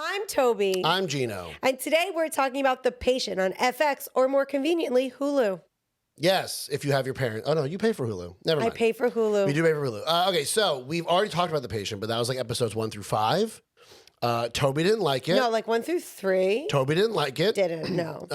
I'm Toby. I'm Gino. And today we're talking about The Patient on FX, or more conveniently, Hulu. Yes, if you have your parents. Oh, no, you pay for Hulu. Never mind. I pay for Hulu. We do pay for Hulu. Okay, so we've already talked about The Patient, but that was like episodes 1 through 5. Toby didn't like it. No, like 1 through 3. Toby didn't like it. Didn't, no.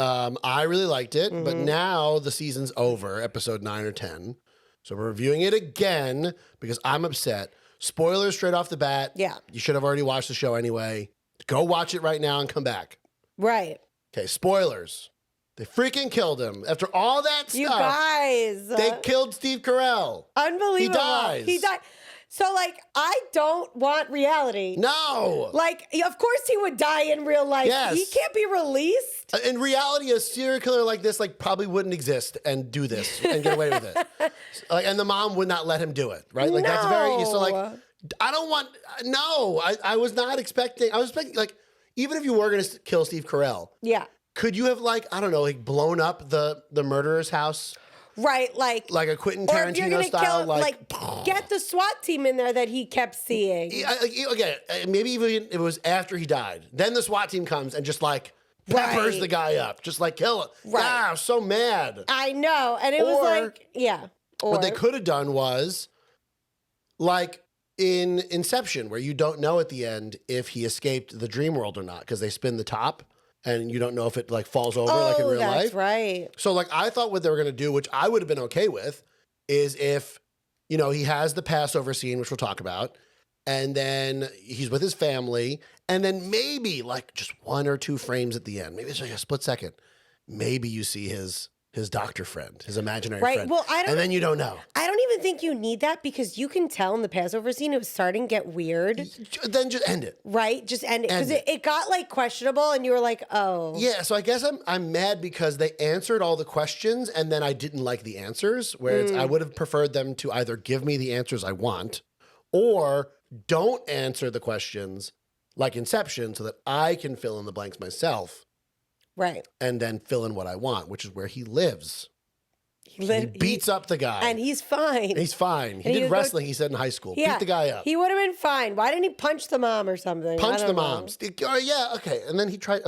I really liked it, but now the season's over, episode 9 or 10. So we're reviewing it again because I'm upset. Spoilers straight off the bat. Yeah. You should have already watched the show anyway. Go watch it right now and come back. Right. Okay, spoilers. They freaking killed him. After all that stuff. You guys. They killed Steve Carell. Unbelievable. He dies. He died. So, like, I don't want reality. No. Like, of course he would die in real life. Yes. He can't be released. In reality, a serial killer like this like probably wouldn't exist and do this and get away with it. And the mom would not let him do it, right? Like that's very so like I don't want no. I was not expecting. I was expecting like even if you were going to kill Steve Carell, Yeah. could you have like I don't know like blown up the murderer's house? Right, like a Quentin or if you're Tarantino gonna style, kill, like get the SWAT team in there that he kept seeing. Okay, maybe even if it was after he died. Then the SWAT team comes and just like peppers the guy up, just like kill him. Right. Ah, I'm so mad. I know, and it was like, yeah. Or, what they could have done was like in Inception, where you don't know at the end if he escaped the dream world or not because they spin the top. And you don't know if it like falls over like in real life. That's right. So like I thought what they were going to do, which I would have been okay with, is if, you know, he has the Passover scene, which we'll talk about, and then he's with his family, and then maybe like just 1 or 2 frames at the end, maybe it's like a split second, maybe you see his doctor friend, his imaginary friend. Well, and then you don't know. I don't even think you need that because you can tell in the Passover scene it was starting to get weird. Then just end it. Right? Just end it. Because it got like questionable and you were like, oh. Yeah, so I guess I'm mad because they answered all the questions and then I didn't like the answers, where I would have preferred them to either give me the answers I want or don't answer the questions like Inception so that I can fill in the blanks myself. Right. And then fill in what I want, which is where he lives. He beats up the guy. And he's fine. He's fine. He did wrestling, he said, in high school. Yeah, beat the guy up. He would have been fine. Why didn't he punch the mom or something? Punch the mom. Yeah, okay. And then he tried,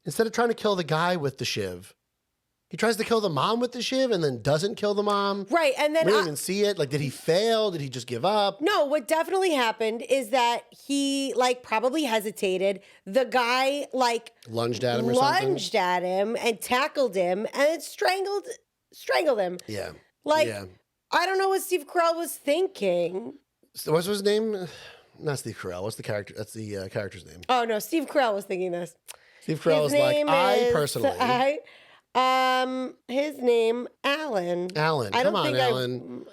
instead of trying to kill the guy with the shiv, he tries to kill the mom with the shiv and then doesn't kill the mom. Right. And then we didn't even see it. Like, did he fail? Did he just give up? No, what definitely happened is that he like probably hesitated. The guy like lunged at him or something? Lunged at him and tackled him and it strangled him. Yeah. Like, I don't know what Steve Carell was thinking. What's his name? Not Steve Carell. What's the character? That's the character's name. Oh, no. Steve Carell was thinking this. Steve Carell is like, I personally. His name, Alan. Alan. Come on, Alan.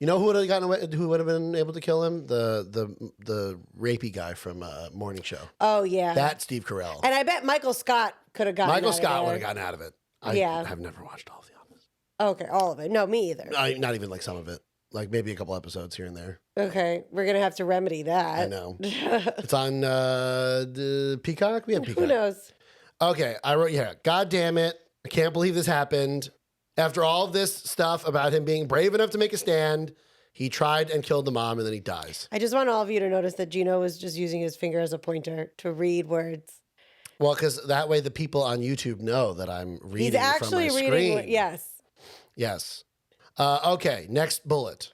You know who would have gotten away, who would have been able to kill him? The rapey guy from Morning Show. Oh, yeah. That's Steve Carell. And I bet Michael Scott could have gotten Michael Scott would have gotten out of it. I have never watched all of The Office. Okay, all of it. No, me either. Not even like some of it. Like maybe a couple episodes here and there. Okay, we're going to have to remedy that. I know. It's on the Peacock? We have Peacock. Who knows? Okay, I wrote, God damn it. I can't believe this happened. After all of this stuff about him being brave enough to make a stand, he tried and killed the mom and then he dies. I just want all of you to notice that Gino was just using his finger as a pointer to read words. Well, because that way the people on YouTube know that I'm reading He's actually from my reading. screen. Yes. Yes. Okay, next bullet.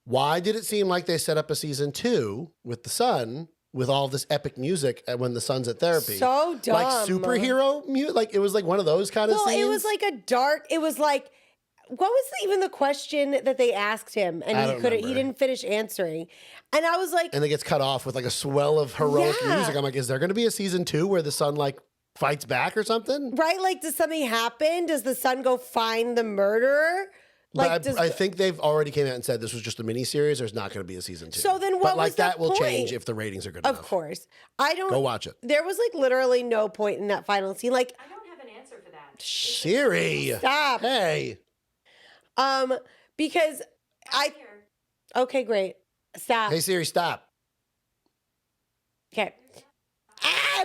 Why did it seem like they set up a season 2 with the son with all this epic music when the son's at therapy? So dumb. Like superhero music? Like it was like one of those kind of scenes? Well, it was like a dark, it was like, what was even the question that they asked him? And he didn't finish answering. And I was like. And it gets cut off with like a swell of heroic music. I'm like, is there going to be a season 2 where the son like fights back or something? Right? Like, does something happen? Does the son go find the murderer? Like, but I think they've already came out and said this was just a miniseries. There's not going to be a season 2. So then what was that the will point? change if the ratings are good enough. Of course. I don't. Go watch it. There was like literally no point in that final scene. Like, I don't have an answer for that. Siri. Stop. Hey. Because okay, great. Stop. Hey, Siri, stop. Okay.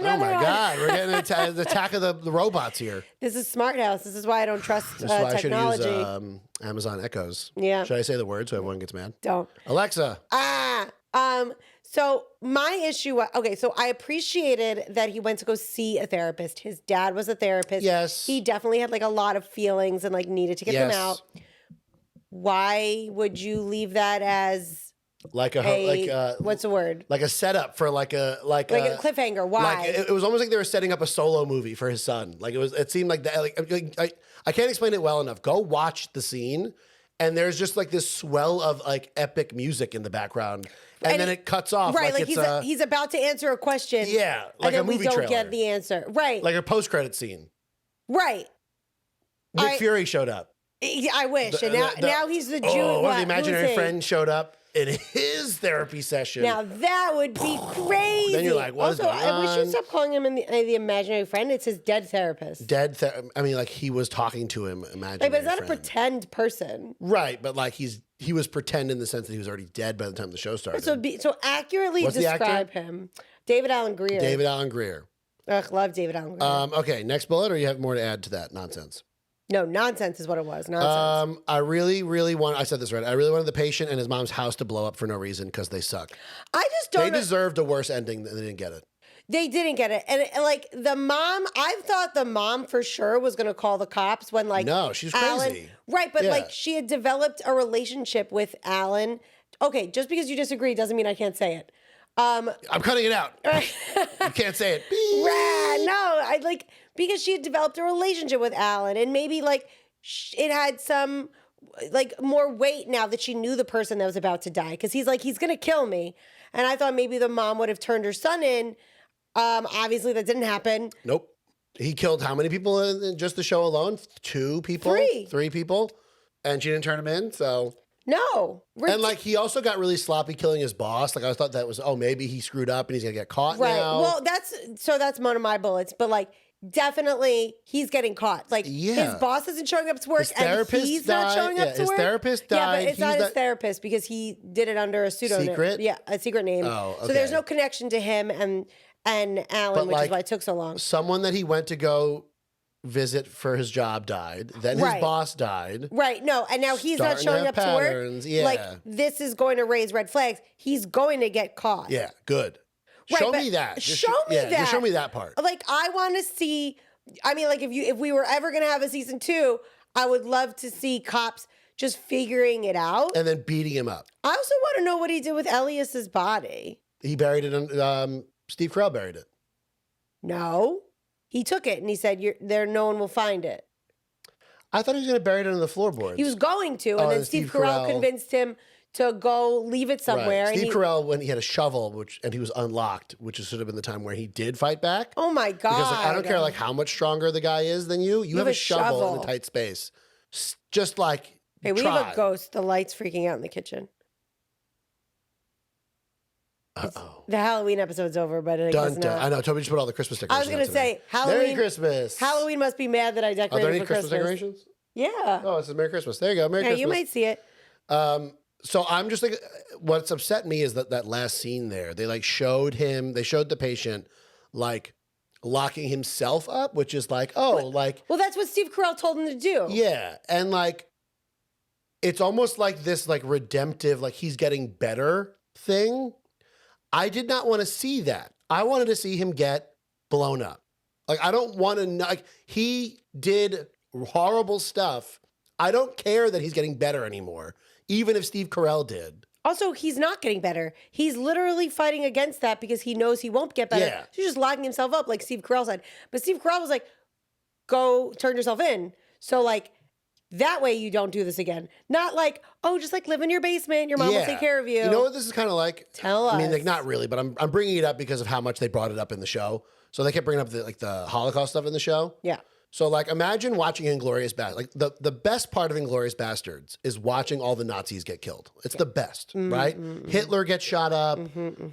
Oh my God, we're getting an attack of the robots here. This is Smart House. This is why I don't trust This is why technology. I should use Amazon Echoes. Yeah. Should I say the word so everyone gets mad? Don't. Alexa. So my issue, okay, so I appreciated that he went to go see a therapist. His dad was a therapist. Yes. He definitely had like a lot of feelings and like needed to get them out. Why would you leave that as like what's the word? Like a setup for like a cliffhanger. Why? Like it was almost like they were setting up a solo movie for his son. Like it seemed like that. Like I can't explain it well enough. Go watch the scene, and there's just like this swell of like epic music in the background. And then it cuts off. Right, like he's about to answer a question. Yeah, like and a movie we don't trailer. get the answer. Right. Like a post-credit scene. Right. Nick Fury showed up. I wish. And now he's the Jew. Oh, what if the imaginary friend showed up in his therapy session? Now that would be crazy. Then you're like, what is going on? We should stop calling him the imaginary friend. It's his dead therapist. I mean, like he was talking to him, imaginary but it's not friend. a pretend person. Right, but like he was pretend in the sense that he was already dead by the time the show started. So accurately describe him. David Alan Grier. David Alan Grier. Ugh, love David Alan Grier. Okay, next bullet, or you have more to add to that nonsense? No, nonsense is what it was. Nonsense. I really I said this right. I really wanted the patient and his mom's house to blow up for no reason because they suck. I just don't. They deserved a worse ending than they didn't get it. They didn't get it. And like the mom, I thought the mom for sure was going to call the cops when like. No, she's Alan, crazy. Right. But like she had developed a relationship with Alan. Okay. Just because you disagree doesn't mean I can't say it. I'm cutting it out. You can't say it. No, because she had developed a relationship with Alan and maybe like it had some like more weight now that she knew the person that was about to die. Cause he's like, he's going to kill me. And I thought maybe the mom would have turned her son in. Obviously that didn't happen. Nope. He killed how many people in just the show alone? 2 people? 3 people? And she didn't turn him in, so... No. And like he also got really sloppy killing his boss. Like I thought that was, maybe he screwed up and he's going to get caught now. Well, that's one of my bullets. But like, definitely he's getting caught. Like his boss isn't showing up to work and he's not showing up to work. His therapist died. Yeah, but it's not his therapist because he did it under a pseudonym. Secret? Yeah, a secret name. Oh, okay. So there's no connection to him and Alan, which is why it took so long. Someone that he went to go visit for his job died. Then his boss died. Right. No, and now he's not showing up to work. Yeah. Like this is going to raise red flags. He's going to get caught. Yeah, good. Right, show me that. Show me that. Just show me that part. Like I want to see. I mean, like if we were ever going to have a season 2, I would love to see cops just figuring it out and then beating him up. I also want to know what he did with Elias's body. He buried it in. Steve Carell buried it. No, he took it and he said, no one will find it." I thought he was going to bury it under the floorboards. He was going to, and then Steve Carell convinced him to go leave it somewhere. Right. Steve Carell, when he had a shovel, and he was unlocked, which should have been the time where he did fight back. Oh my God. Because I don't care how much stronger the guy is than you. You have a shovel in a tight space. Just like, hey, we have a ghost. The light's freaking out in the kitchen. Uh-oh. The Halloween episode's over, but I guess not. I know. Toby just put all the Christmas decorations. I was going to say, Halloween. Merry Christmas. Halloween must be mad that I decorated Are there any for Christmas decorations? Yeah. Oh, it says Merry Christmas. There you go. Merry Christmas. You might see it. So I'm just like, what's upset me is that last scene there, they showed the patient like locking himself up, which is like, well, that's what Steve Carell told him to do. Yeah. And it's almost like this redemptive, he's getting better thing. I did not want to see that. I wanted to see him get blown up. I don't want to know. He did horrible stuff. I don't care that he's getting better anymore, even if Steve Carell did. Also, he's not getting better. He's literally fighting against that because he knows he won't get better. Yeah. He's just locking himself up like Steve Carell said. But Steve Carell was like, go turn yourself in. So that way you don't do this again. Not just live in your basement. Your mom will take care of you. You know what this is kind of like? Tell us. I mean, not really, but I'm bringing it up because of how much they brought it up in the show. So they kept bringing up the Holocaust stuff in the show. Yeah. So imagine watching Inglourious Basterds. The best part of Inglourious Basterds is watching all the Nazis get killed. It's the best, right? Hitler gets shot up.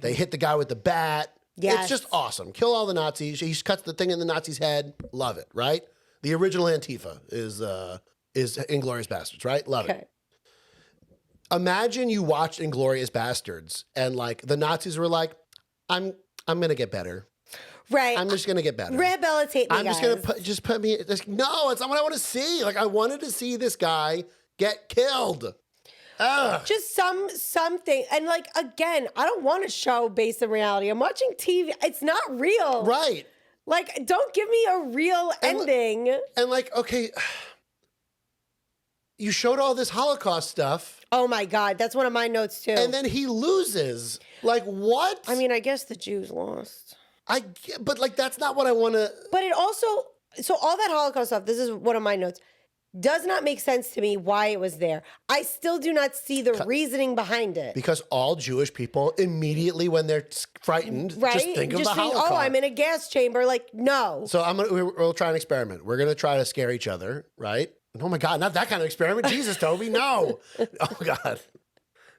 They hit the guy with the bat. Yes. It's just awesome. Kill all the Nazis. He cuts the thing in the Nazi's head. Love it, right? The original Antifa is Inglourious Basterds, right? Love it. Imagine you watched Inglourious Basterds and the Nazis were like, I'm gonna get better. Right. I'm just gonna get better. Rehabilitate me, I'm just gonna put me. No, it's not what I want to see. I wanted to see this guy get killed. Just something. And like, again, I don't want a show based in reality. I'm watching TV. It's not real. Right. Like, don't give me a real ending. And like, okay, you showed all this Holocaust stuff. Oh my God, that's one of my notes too. And then he loses. Like, what? I mean, I guess the Jews lost. But like, that's not what I want to. But it also, so all that Holocaust stuff, this is one of my notes, does not make sense to me why it was there. I still do not see the reasoning behind it. Because all Jewish people immediately, when they're frightened, just think of the Holocaust. Oh, I'm in a gas chamber. Like, no. So we'll try an experiment. We're going to try to scare each other, right? Oh my God, not that kind of experiment. Jesus, Toby, no. Oh God.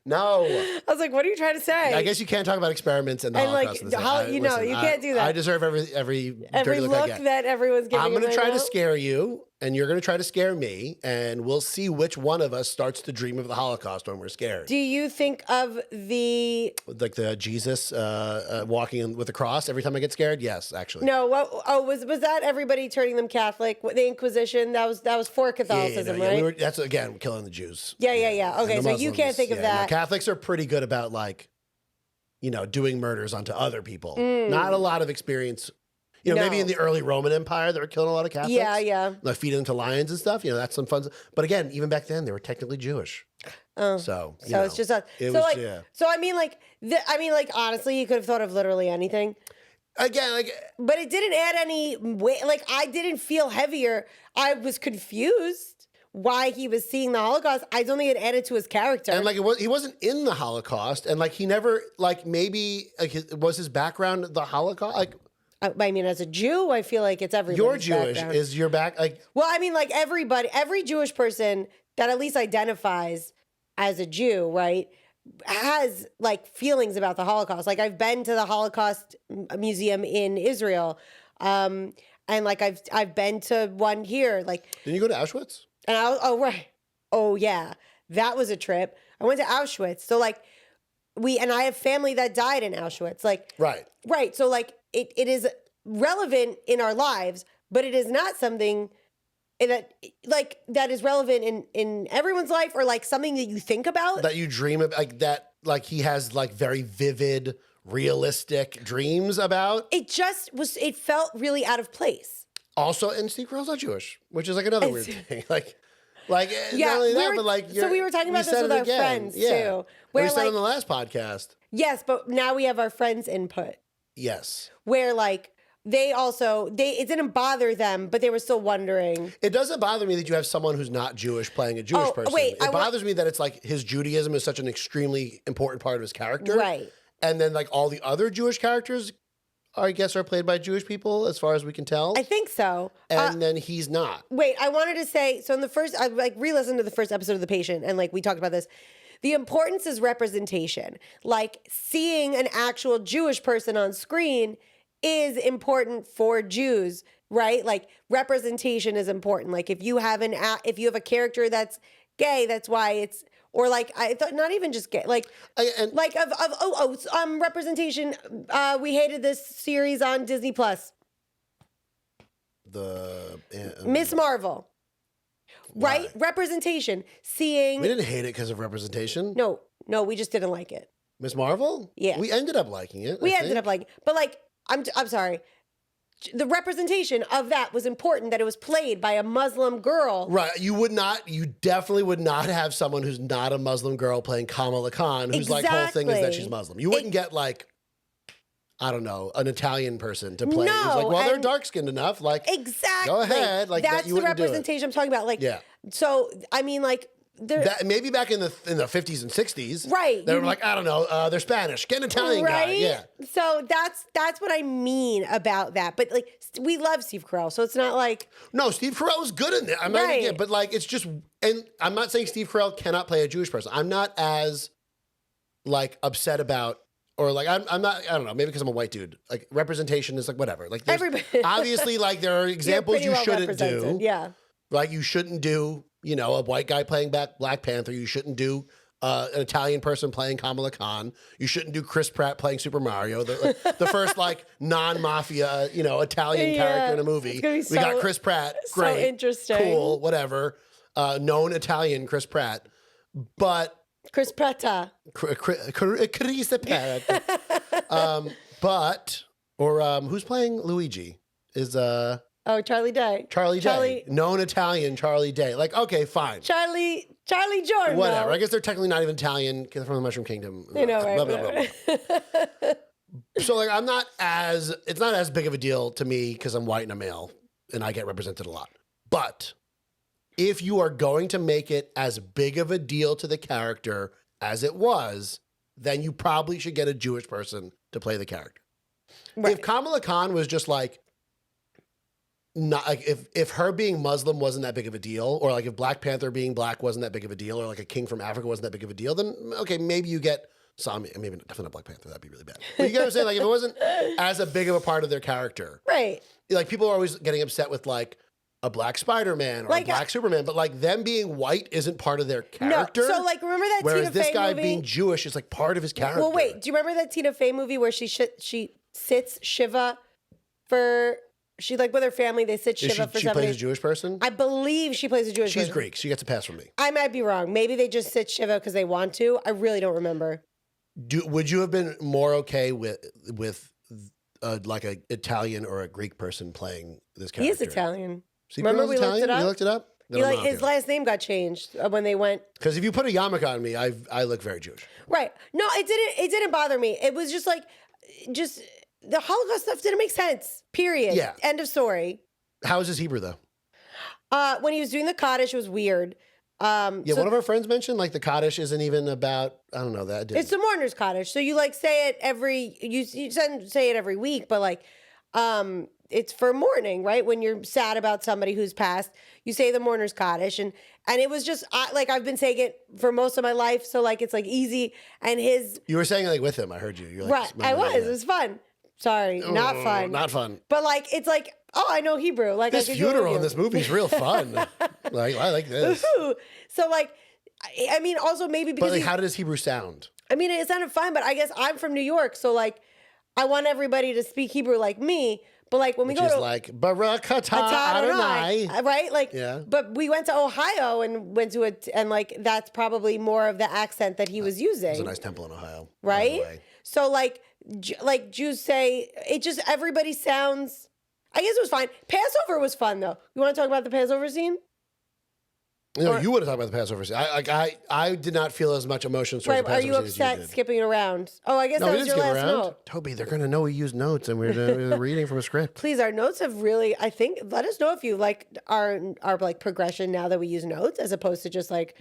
No. I was like, what are you trying to say? I guess you can't talk about experiments and the Holocaust. Like, you can't do that. I deserve every dirty look I get. That everyone's giving I'm going to me try right to now. scare you, and you're going to try to scare me, and we'll see which one of us starts to dream of the Holocaust when we're scared. Do you think of like the Jesus walking with the cross every time I get scared? Yes, actually. No, was that everybody turning them Catholic? The Inquisition, that was for Catholicism, right? That's again killing the Jews. Yeah. Okay, so you can't think of that. No, Catholics are pretty good about like, doing murders onto other people. Not a lot of experience. Maybe in the early Roman Empire, they were killing a lot of Catholics. Yeah. Like feeding them to lions and stuff. That's some fun. But again, even back then, they were technically Jewish. So it's just us. So I mean, honestly, you could have thought of literally anything. Again, but it didn't add any weight. Like, I didn't feel heavier. I was confused why he was seeing the Holocaust. I don't think it added to his character. And he wasn't in the Holocaust, and he never maybe was his background the Holocaust. I mean, as a Jew, I feel like it's everybody's You're Jewish. background. Is your back Well, I mean, like every Jewish person that at least identifies as a Jew, right, has like feelings about the Holocaust. Like, I've been to the Holocaust Museum in Israel, and like I've been to one here. Like, didn't you go to Auschwitz? And right. Oh yeah, that was a trip. I went to Auschwitz. So like and I have family that died in Auschwitz. Like, right. So like it is relevant in our lives, but it is not something that is relevant in everyone's life, or like something that you think about, that you dream of, like that. Like, he has like very vivid, realistic dreams about. It felt really out of place. Also, and Steve Carell's not Jewish, which is like another weird thing. Like yeah, not only that, but like, so we were talking about this with our friends too. Where we said on the last podcast. Yes, but now we have our friends' input. Yes. Where like it didn't bother them, but they were still wondering. It doesn't bother me that you have someone who's not Jewish playing a Jewish person. Wait, it bothers me that it's like his Judaism is such an extremely important part of his character. Right. And then like all the other Jewish characters, I guess, are played by Jewish people, as far as we can tell. I think so. And then he's not. Wait, I wanted to say, so in the first, I like re-listened to the first episode of The Patient, and like we talked about this. The importance is representation. Like, seeing an actual Jewish person on screen is important for Jews, right? Like, representation is important. Like, if you have a character that's gay, that's why it's, or like, I thought not even just gay, like representation. We hated this series on Disney Plus, Miss Marvel. Why? Right? Representation. Seeing. We didn't hate it because of representation. No, we just didn't like it. Miss Marvel? Yeah. We ended up liking it. We ended up liking it. But like, I'm sorry. The representation of that was important, that it was played by a Muslim girl. Right. You definitely would not have someone who's not a Muslim girl playing Kamala Khan, whose like whole thing is that she's Muslim. You wouldn't get like, I don't know, an Italian person to play. Who's like, well, they're dark skinned enough. Like, exactly. Go ahead. Like, that's the representation I'm talking about. Like, yeah. So I mean, like, maybe back in the 50s and 60s, right? They were like, I don't know, they're Spanish. Get an Italian guy. Yeah. So that's what I mean about that. But like, we love Steve Carell, so it's not like Steve Carell is good in there. I'm not gonna but like, it's just, and I'm not saying Steve Carell cannot play a Jewish person. I'm not as like upset about. Or like, I'm not, I don't know, maybe because I'm a white dude. Like, representation is like, whatever. Like, everybody. Obviously, like, there are examples you shouldn't do. Yeah. Like, you shouldn't do, a white guy playing Black Panther. You shouldn't do an Italian person playing Kamala Khan. You shouldn't do Chris Pratt playing Super Mario. The first, like, non-mafia, Italian character in a movie. We got Chris Pratt. Great. So interesting. Cool, whatever. Known Italian Chris Pratt. But Chris Pratt. Chris Pratt. But who's playing Luigi? Is Charlie Day. Charlie Day, known Italian Charlie Day. Like, okay, fine. Charlie Giorno. Whatever. I guess they're technically not even Italian because they're from the Mushroom Kingdom. You know, right? Blah, blah, blah, blah. So, like, it's not as big of a deal to me because I'm white and a male and I get represented a lot. But if you are going to make it as big of a deal to the character as it was, then you probably should get a Jewish person to play the character. Right. If Kamala Khan was just like, not like if her being Muslim wasn't that big of a deal, or like if Black Panther being black wasn't that big of a deal, or like a king from Africa wasn't that big of a deal, then okay, maybe you get Sami. Maybe definitely not Black Panther. That'd be really bad. But you get what I'm saying? Like if it wasn't as a big of a part of their character, right? Like people are always getting upset with like a black Spider-Man or like a black Superman, but like them being white isn't part of their character. No. So like remember that whereas Tina Fey this guy movie? being Jewish is like part of his character. Well, wait. Do you remember that Tina Fey movie where she sits Shiva for? She like with her family, they sit Shiva for something. She plays a Jewish person? I believe she plays a Jewish person. She's Greek. She gets a pass from me. I might be wrong. Maybe they just sit Shiva because they want to. I really don't remember. Would you have been more okay with like an Italian or a Greek person playing this character? He is Italian. Remember we looked it up? You looked it up? His last name got changed when they went. Because if you put a yarmulke on me, I look very Jewish. Right. No, it didn't bother me. It was just like, the Holocaust stuff didn't make sense. Period. Yeah. End of story. How is his Hebrew though? When he was doing the Kaddish, it was weird. One of our friends mentioned like the Kaddish isn't even about, I don't know that. It's the mourner's Kaddish. So you like say it you say it every week, but like, it's for mourning, right? When you're sad about somebody who's passed, you say the mourner's Kaddish. And it was just, I've been saying it for most of my life. So like, it's like easy. And You were saying it like with him. I heard you. You're like, right. I was. It was fun. Sorry. Not fun. Not fun. But like, it's like, oh, I know Hebrew. Like this funeral in this movie is real fun. Like, I like this. So like, I mean, also maybe because. But like, how does Hebrew sound? I mean, it sounded fine, but I guess I'm from New York. So like, I want everybody to speak Hebrew like me. But like when we go to like Baruch atah Adonai, right? Like, yeah. But we went to Ohio and went to it, and like that's probably more of the accent that he was using. There's a nice temple in Ohio, right? So like Jews say, it just everybody sounds. I guess it was fine. Passover was fun though. You want to talk about the Passover scene? No, you want to talk about the Passover scene. I did not feel as much emotion towards the Passover scene. Are you upset skipping it around? Oh, I guess that was your last note. Toby, they're going to know we use notes and we're reading from a script. Please, our notes have really, I think, let us know if you like our like progression now that we use notes as opposed to just like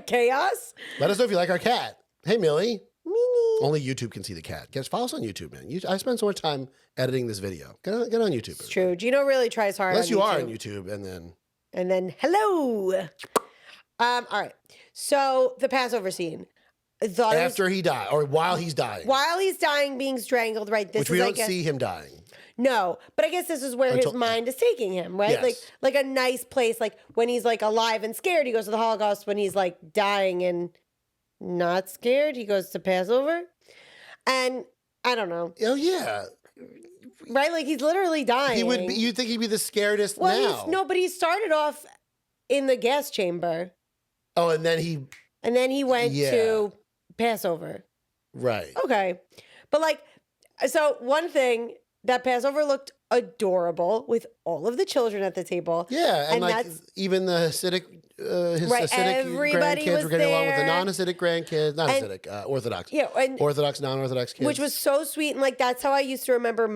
chaos. Let us know if you like our cat. Hey, Millie. Minnie. Only YouTube can see the cat. Guys, follow us on YouTube, man. I spend so much time editing this video. Get on YouTube. It's true. Gino really tries hard. Unless you are on YouTube and then hello. All right. So the Passover scene. After he died, or while he's dying. While he's dying, being strangled, right? Which we don't see him dying. No, but I guess this is where his mind is taking him, right? Yes. Like a nice place. Like when he's like alive and scared, he goes to the Holocaust. When he's like dying and not scared, he goes to Passover. And I don't know. Oh yeah. Right, like he's literally dying. You'd think he'd be the scaredest now. No, but he started off in the gas chamber. Oh, and then he went to Passover. Right. Okay. But like, so one thing, that Passover looked adorable with all of the children at the table. Yeah, and like even the Hasidic, everybody grandkids were getting along with the there. non-Hasidic grandkids, Orthodox. Yeah, and Orthodox, non-Orthodox kids. Which was so sweet. And like, that's how I used to remember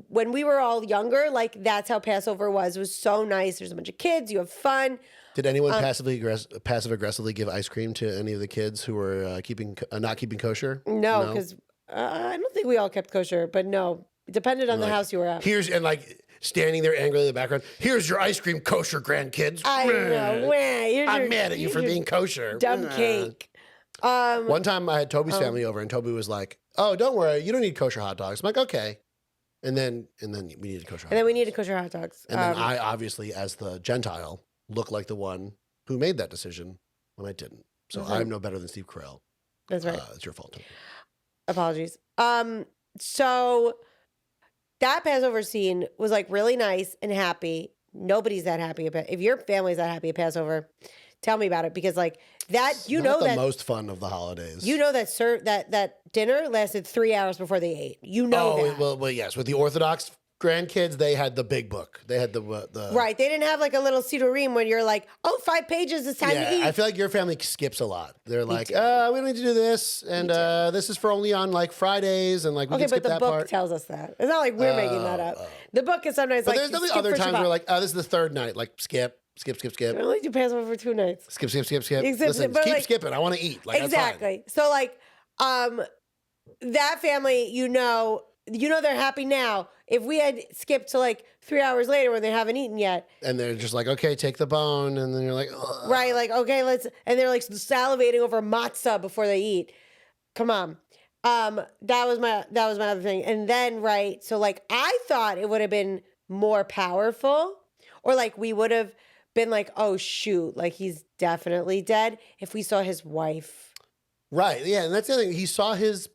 when we were all younger, like that's how Passover was. It was so nice. There's a bunch of kids. You have fun. Did anyone passive aggressively give ice cream to any of the kids who were not keeping kosher? No, because I don't think we all kept kosher, but no. It depended on the house you were at. Standing there angrily in the background. Here's your ice cream, kosher grandkids. I know. I'm mad at you for being kosher. Dumb cake. One time I had Toby's family over, and Toby was like, "Oh, don't worry, you don't need kosher hot dogs." I'm like, "Okay." And then we needed kosher. And then we needed kosher hot dogs. And then I obviously, as the Gentile, look like the one who made that decision when I didn't. So I'm no better than Steve Carell. That's right. It's your fault, Toby. Apologies. So that Passover scene was like really nice and happy. Nobody's that happy about. If your family's that happy at Passover, Tell me about it because like that, you Not know the that most fun of the holidays. you know that dinner lasted 3 hours before they ate. You know that. Well, yes. With the Orthodox grandkids, they had the big book. They had the Right. They didn't have like a little Sidurim when you're like, oh, 5 pages, it's time to eat. I feel like your family skips a lot. They're like, do. we don't need to do this, and this is for only on like Fridays, and like we Okay, can skip but the that book part. tells us that. It's not like we're making that up. The book is sometimes But like there's definitely skip other for times Shabbat. where like, this is the third night, like skip. We only do Passover for 2 nights. Skip. Except- Listen, but, keep like- skipping. I want to eat. Like, that's fine. Exactly. So like, that family, you know they're happy now. If we had skipped to like 3 hours later when they haven't eaten yet, And they're just like, okay, take the bone, and then you're like, ugh. right? Like, okay, and they're like salivating over matzah before they eat. Come on. That was my other thing. And then, right, so like I thought it would have been more powerful, or like we would have been like, oh shoot, like he's definitely dead if we saw his wife. Right, yeah, and that's the other thing. He saw his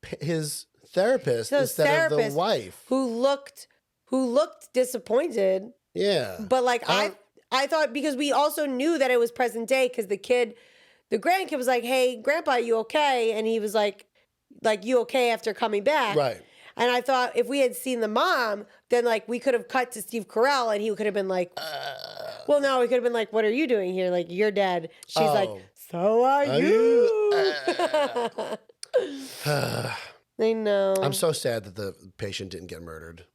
therapist So instead of the wife. who looked disappointed. Yeah, But like I thought, because we also knew that it was present day, because the grandkid was like, hey, grandpa, you okay? And he was like you okay after coming back? right. And I thought if we had seen the mom, then like we could have cut to Steve Carell and he could have been like, well, no, he could have been like, what are you doing here? Like, you're dead. She's like, so are you. I know. I'm so sad that the patient didn't get murdered.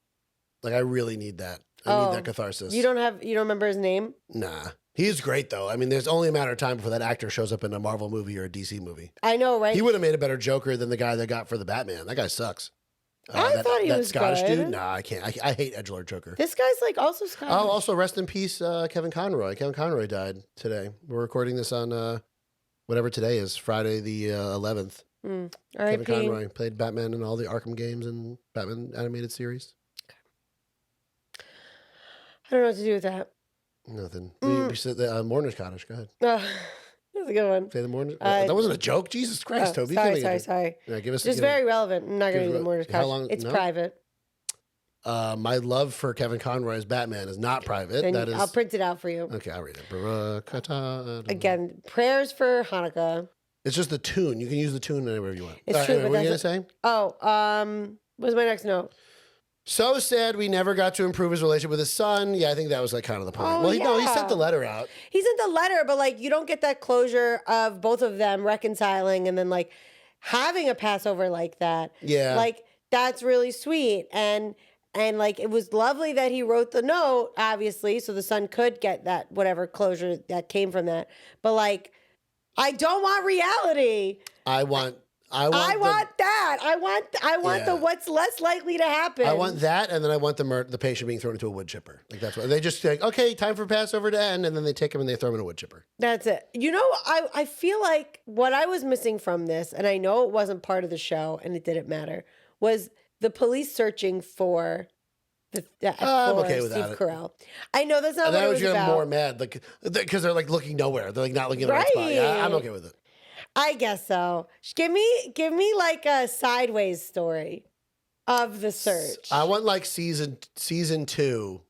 Like, I really need that. I need that catharsis. You don't remember his name? Nah. He's great, though. I mean, there's only a matter of time before that actor shows up in a Marvel movie or a DC movie. I know, right? He would have made a better Joker than the guy they got for the Batman. That guy sucks. I thought he that was Scottish good. dude? Nah, I can't. I hate edgelord Joker. This guy's like also Scottish. Oh, also rest in peace, Kevin Conroy. Kevin Conroy died today. We're recording this on whatever today is, Friday the 11th. Kevin R.I.P. Conroy played Batman in all the Arkham games and Batman animated series. I don't know what to do with that. Nothing. We said the Mourner's Cottage. Go ahead. That's a good one. Say the Mourner's. That wasn't a joke. Jesus Christ, Toby. Sorry. Yeah, give us. Just very relevant. I'm not going to do the Mourner's how Cottage. long- It's no? private. My love for Kevin Conroy as Batman is not private. Then That is. I'll print it out for you. Okay, I'll read it. Barakata. Again, prayers for Hanukkah. It's just the tune. You can use the tune anywhere you want. It's All right, true, anyway, but what are you gonna that's say? Oh, what's my next note? So sad we never got to improve his relationship with his son. Yeah, I think that was like kind of the point. Oh, Well, he yeah. sent the letter out. He sent the letter, but like you don't get that closure of both of them reconciling and then like having a Passover like that. Yeah. Like that's really sweet. And like it was lovely that he wrote the note, obviously, so the son could get that whatever closure that came from that. But like, I don't want reality. I want I want that. I want Yeah. the what's less likely to happen. I want that, and then I want the patient being thrown into a wood chipper. Like that's what they just say. Okay, time for Passover to end, and then they take him and they throw him in a wood chipper. That's it. You know, I feel like what I was missing from this, and I know it wasn't part of the show and it didn't matter, was the police searching for I'm okay with Steve that. Carell. I know that's not And what that it was was getting about. more mad, like because they're like looking nowhere. They're like not looking in the right spot. Yeah, I'm Right. okay with it. I guess so. Give me like a sideways story of the search. I want like season 2,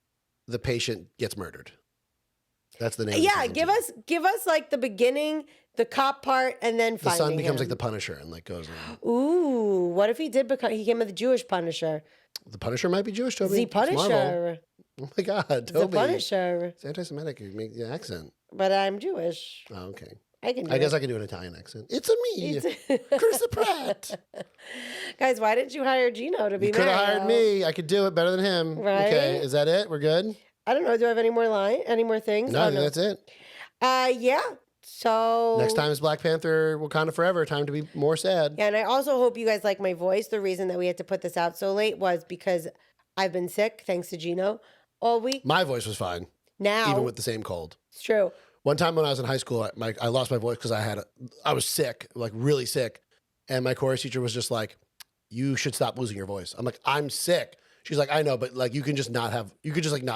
the patient gets murdered. That's the name. Yeah, of season 2. give us like the beginning, the cop part, and then The son finding becomes him. like the Punisher and like goes. Ooh, what if he did become? He came with the Jewish Punisher. The Punisher might be Jewish, Toby. The It's Marvel. Punisher. Oh my God, The Toby. Punisher. It's anti-Semitic. You make the accent. But I'm Jewish. Oh, okay. I can do I guess it. I can do an Italian accent. It's a me, Chris Pratt. Guys, why didn't you hire Gino to be You could have hired Mario? me. I could do it better than him. Right? Okay, is that it? We're good? I don't know. Do I have any more things? No, I Oh, think that's it. Yeah. So Next time is Black Panther Wakanda Forever. Time to be more sad. Yeah, and I also hope you guys like my voice. The reason that we had to put this out so late was because I've been sick, thanks to Gino, all week. My voice was fine, Now even with the same cold. it's true. One time when I was in high school, I lost my voice because I was sick, like really sick. And my chorus teacher was just like, you should stop losing your voice. I'm like, I'm sick. She's like, I know, but like you can just not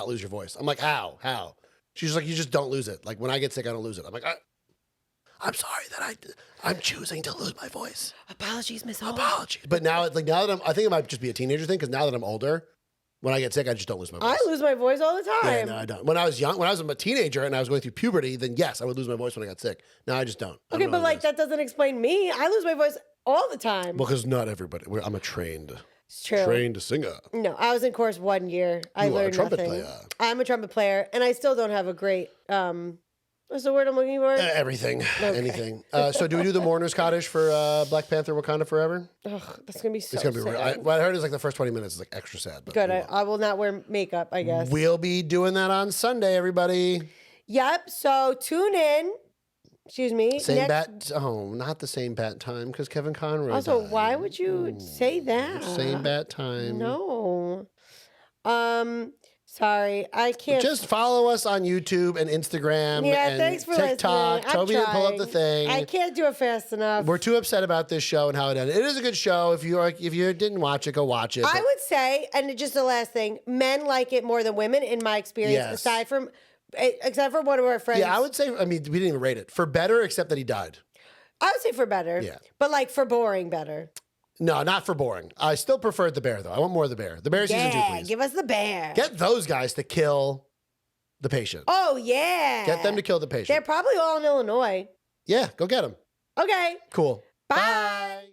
lose your voice. I'm like, how? She's like, you just don't lose it. Like when I get sick, I don't lose it. I'm like, I'm sorry that I'm choosing to lose my voice. Apologies, Miss Hall. Apologies. But now that I think it might just be a teenager thing because now that I'm older, When I get sick, I just don't lose my voice. I lose my voice all the time. Yeah, no, I don't. When I was young, when I was a teenager and I was going through puberty, then yes, I would lose my voice when I got sick. Now I just don't. Okay, but like that doesn't explain me. I lose my voice all the time. Well, because not everybody. I'm a trained singer. No, I was in chorus 1 year. I learned a trumpet nothing. player. I'm a trumpet player, and I still don't have a great. What's the word I'm looking for? Everything, Okay. anything. So do we do the Mourner's Cottage for Black Panther: Wakanda Forever? Ugh, that's gonna be so. It's gonna be. sad. What I heard is like the first 20 minutes is like extra sad. But Good. I will not wear makeup. I guess. We'll be doing that on Sunday, everybody. Yep. So tune in. Excuse me. Same bat. Oh, not the same bat time because Kevin Conroy. Also, died. why would you say that? Same bat time. No. Sorry, I can't. Just follow us on YouTube and Instagram Yeah, and thanks for TikTok. listening. Toby will pull up the trying. thing. I can't do it fast enough. We're too upset about this show and how it ended. It is a good show. If you didn't watch it, go watch it. I would say, and just the last thing, men like it more than women, in my experience. Yes. Except for one of our friends. Yeah, I would say. I mean, we didn't even rate it for better, except that he died. I would say for better. Yeah. But like for boring, better. No, not for boring. I still preferred the bear though. I want more of the bear. The bear season 2, please. Give us the bear. Get those guys to kill the patient. Oh yeah. Get them to kill the patient. They're probably all in Illinois. Yeah, go get them. Okay. Cool. Bye.